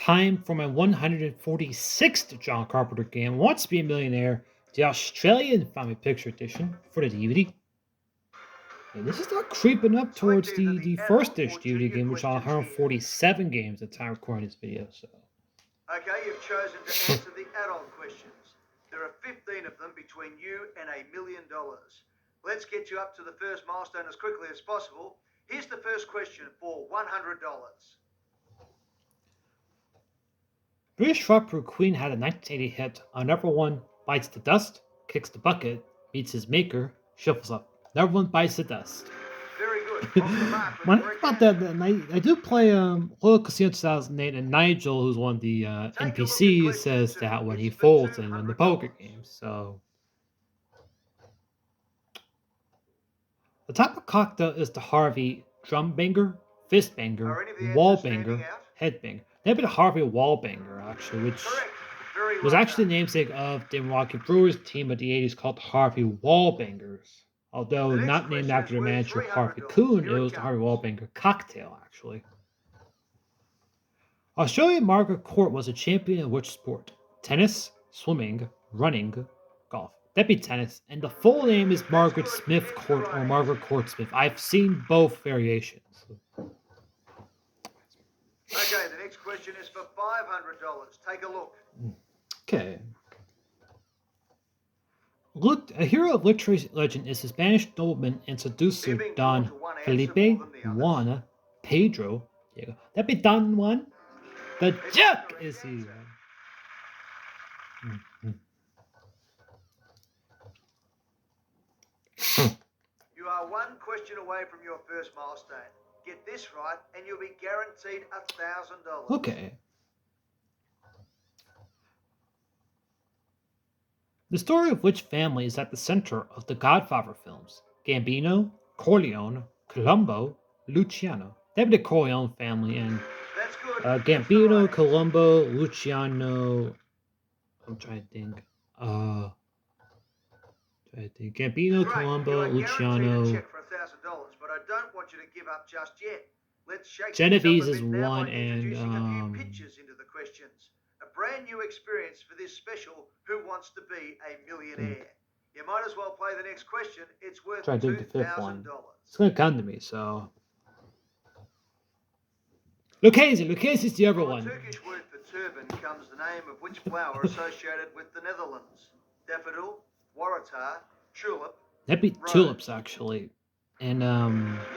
Time for my 146th John Carpenter game. Wants to be a Millionaire, the Australian Family Picture Edition for the DVD. And this is not creeping up towards the first dish DVD game, which are 147 games at the time of recording this video. So, Okay, you've chosen to answer the adult questions. There are 15 of them between you and $1 million. Let's get you up to the first milestone as quickly as possible. Here's the first question for $100. British rock group Queen had a 1980 hit on number one, Bites the Dust, Kicks the Bucket, Meets His Maker, Shuffles Up. Number one, Bites the Dust. Very good. Off the mark with When I the think about correct that, I do play Royal Casino 2008, and Nigel, who's one of the NPCs, says that when he folds and in the poker game. So, the type of cocktail is the Harvey drum banger, fist banger, Are any of the wall answers banger, standing out? head banger. Maybe the Harvey wall banger, actually, which Correct. Very was well actually the done. namesake of the Milwaukee Brewers team of the 80s called the Harvey Wallbangers. Although The next not named question after is their worth manager Harvey $300. Kuhn, Here it it was the Harvey comes. Wallbanger cocktail, actually. Australian Margaret Court was a champion of which sport? Tennis, swimming, running, golf. That'd be tennis. And the full name is Margaret good. Smith It's Court or right. Margaret Court Smith. I've seen both variations. Okay, the next question is for $500. Take a look. Okay. Look, a hero of literary legend is the Spanish nobleman and seducer You're being drawn Don to one answer Felipe more than the others. Juana Pedro. Diego. That'd be Don Juan. The It's Duck correct is he. answer. You are one question away from your first milestone. Get this right, and you'll be guaranteed $1,000. Okay. The story of which family is at the center of the Godfather films? Gambino, Corleone, Colombo, Luciano. That'd be the Corleone family, and That's good. Gambino, That's the right Colombo, Luciano. I'm trying to think. Gambino, answer. Great. Colombo, You are guaranteed Luciano. a check for $1,000, but I don't want you to give up just yet. Let's shake Genovese things is up a bit now one, by and introducing a few pictures into the questions. A brand new experience for this special Who Wants to Be a Millionaire? You might as well play the next question. It's worth try to do the fifth one. $2,000. It's gonna come to me, so. Lucchese is the other From a one. Turkish word for turban comes the name of which flower associated with the Netherlands? Daffodil, waratah, tulip. That'd be Rose. tulips, actually. And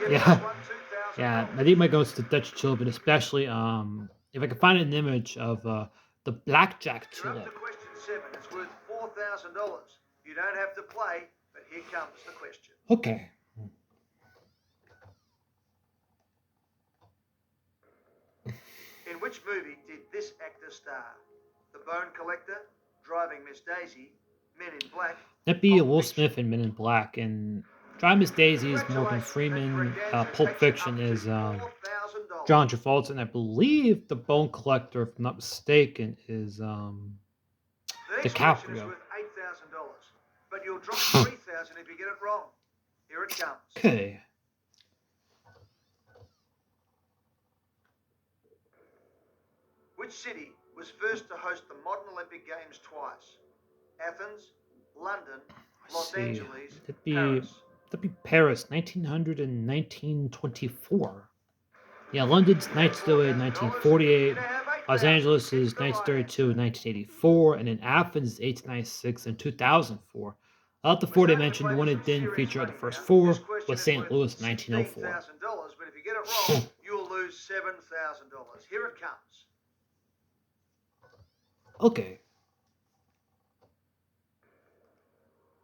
You've yeah, just won $2,000. yeah. I think my goes to Dutch tulip, and especially if I can find an image of the blackjack You're up tulip. to question 7. It's worth $4,000. You don't have to play, but here comes the question. Okay. In which movie did this actor star? The Bone Collector, Driving Miss Daisy, Men in Black. That'd be Pulp Will Fiction. Smith in Men in Black, and Dry Miss Daisy is Morgan Freeman. Pulp Fiction is $4,000. John Travolta, and I believe The Bone Collector, if I'm not mistaken, is The next question is DiCaprio. worth $8,000, but you'll drop $3,000 if you get it wrong. Here it comes. Okay. Which city was first to host the modern Olympic Games twice? Athens, London, Los See, Angeles, that'd be Paris. Paris, 1900 and 1924. Yeah, London's 1948, Los Angeles is 1932 and 1984, and then Athens is 1896 and 2004. Out the four they mentioned, the one that didn't feature out the first four was St. Louis, 1904. $16,000, but if you get it wrong, you'll lose $7,000. Here it comes. Okay.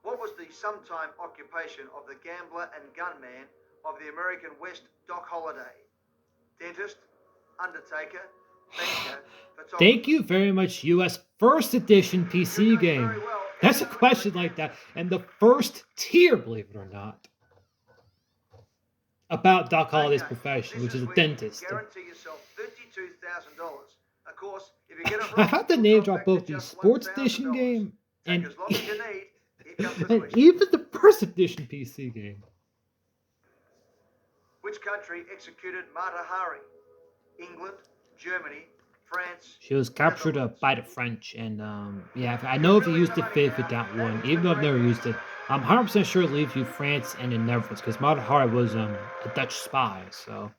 What was the sometime occupation of the gambler and gunman of the American West Doc Holliday? Dentist, undertaker, banker, photographer. Thank you very much, US First Edition PC game. That's a question like that. And the first tier, believe it or not, about Doc Holliday's profession, which is a dentist. Guarantee yourself $32,000. Of course, if you get it I wrong, had to you'll name go drop back to both the just Sports $1,000. Edition game Take and, as long as you need. Here comes the and question. even the First Edition PC game. Which country executed Mata Hari? England, Germany, France, She was captured by the French, and yeah, I know if you used the fifth with that one, even though I've never used it, I'm 100% sure it leaves you France and the Netherlands because Mata Hari was a Dutch spy. So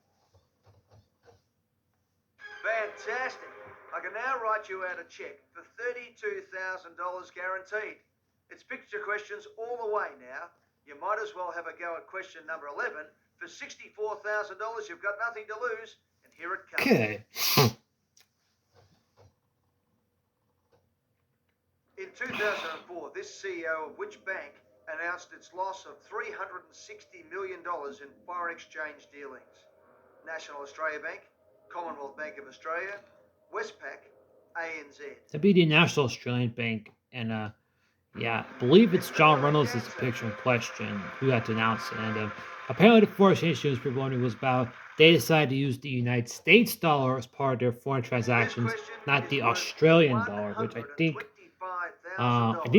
Fantastic. I can now write you out a check for $32,000 guaranteed. It's picture questions all the way now. You might as well have a go at question number 11. For $64,000, you've got nothing to lose, and here it comes. okay. In 2004, this CEO of which bank announced its loss of $360 million in foreign exchange dealings? National Australia Bank, Commonwealth Bank of Australia, Westpac, ANZ. That'd be the National Australian Bank, and yeah, I believe it's John Reynolds is the picture in question who had to announce it. And apparently, the foreign exchange people wondering was about they decided to use the United States dollar as part of their foreign transactions, not the Australian dollar, which I think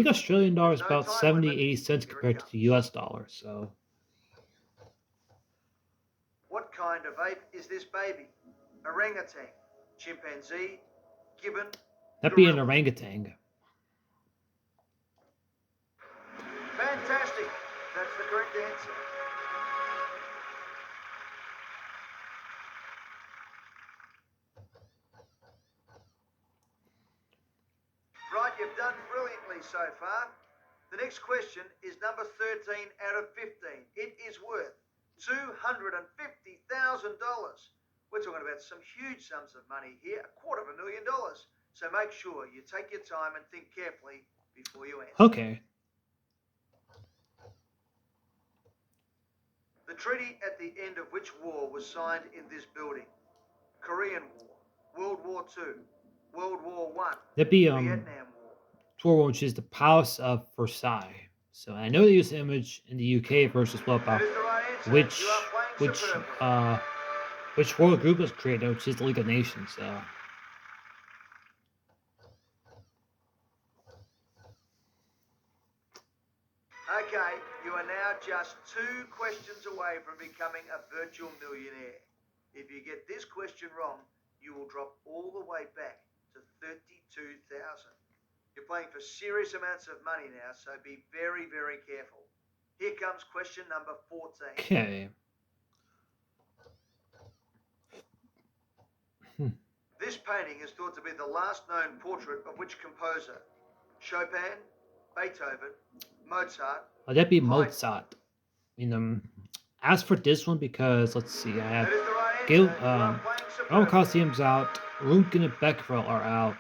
Australian dollar is about 70, 80 cents compared to the US dollar. So What kind of ape is this baby? Orangutan, chimpanzee, gibbon, that'd be an gorilla. orangutan. Fantastic. That's the correct answer. Right, you've done brilliantly so far. The next question is number 13 out of 15. It is worth $250,000. We're talking about some huge sums of money here, $250,000. So make sure you take your time and think carefully before you answer. Okay. The treaty at the end of which war was signed in this building? Korean War, World War II, World War I, That'd be Vietnam War. tour, which is the Palace of Versailles. So I know they use the image in the UK versus well about That is the right answer. which You are playing superbly. which world group was created, which is the League of Nations. So Okay, you are now just 2 questions away from becoming a virtual millionaire. If you get this question wrong, you will drop all the way back to 32,000. You're playing for serious amounts of money now, so be very, very careful. Here comes question number 14. okay. This painting is thought to be the last known portrait of which composer? Chopin, Beethoven, Mozart. That'd be Haydn. Mozart. As for this one, because let's see, I have That is the right answer. Gil, You are playing Elm superbly. Coliseum's out, Rumkin and Becquerel are out,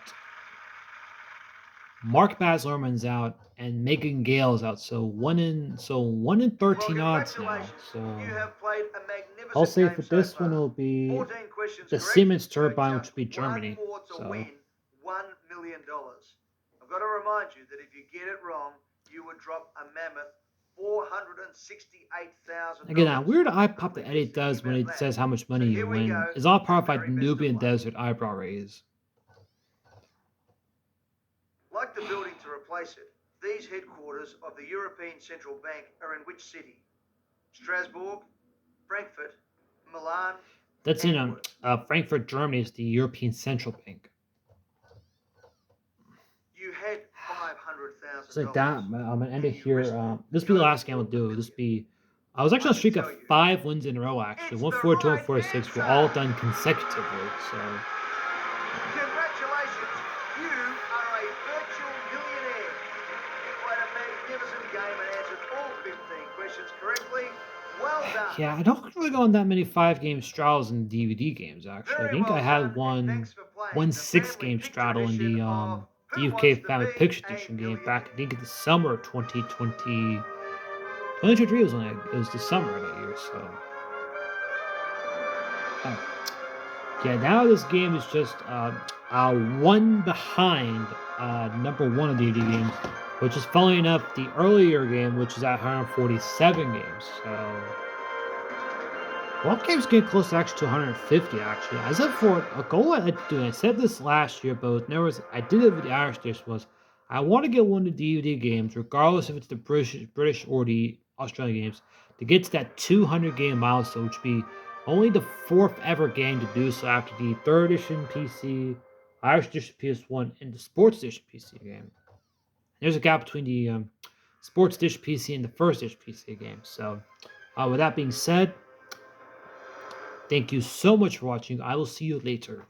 Mark Baz-Luhrmann's out, and Megan Gale's out. So 1 in 13 Well, odds now. congratulations. So You have played a magnificent I'll say game for so this far. one will be 14 questions the correct, Siemens so turbine, which just would be Germany. one more to So win $1 million. I've got to remind you that if you get it wrong, you would drop a mammoth $468,000. again, that weird eye pop that Nothing Eddie is does thinking when about it that. says how much So money here you we win go. is all part of Very like best of Nubian luck. Desert eyebrow raise. Like the building to replace it, these headquarters of the European Central Bank are in which city? Strasbourg, Frankfurt, Milan, That's in Antwerp. Frankfurt, Germany. Is the European Central Bank. You had $500,000. It's like that. I'm gonna end it And you here. risked This will be the no last game I'll more do. than This you. be. I was actually on a I streak can of tell you. 5 wins in a row. Actually, It's 142 the and 46 were right all answer. done consecutively. So Congratulations, you are a virtual millionaire. You played a magnificent game and answered all 15 questions correctly. Well done. yeah, I don't really go on that many 5-game straddles in DVD games. Actually, I Very think well I done, had and one thanks for playing one the family 6-game picture straddle in edition the of Who UK Wants to Family Be Picture a Edition game Millionaire? back. I think in the summer of 2020. 2023 was when it was the summer of that year. So yeah, now this game is just one behind number one of the DVD games, which is funnily enough the earlier game, which is at 147 games. So both games get close to actually to 150. Actually, I said for a goal I like to do. I said this last year, but there was I did it with the Irish dish was I want to get one of the DVD games, regardless if it's the British or the Australian games, to get to that 200 game milestone, which would be only the 4th ever game to do so after the 3rd edition PC, Irish Edition PS1, and the Sports Edition PC game. There's a gap between the Sports Edition PC and the First Edition PC game. So, with that being said, thank you so much for watching. I will see you later.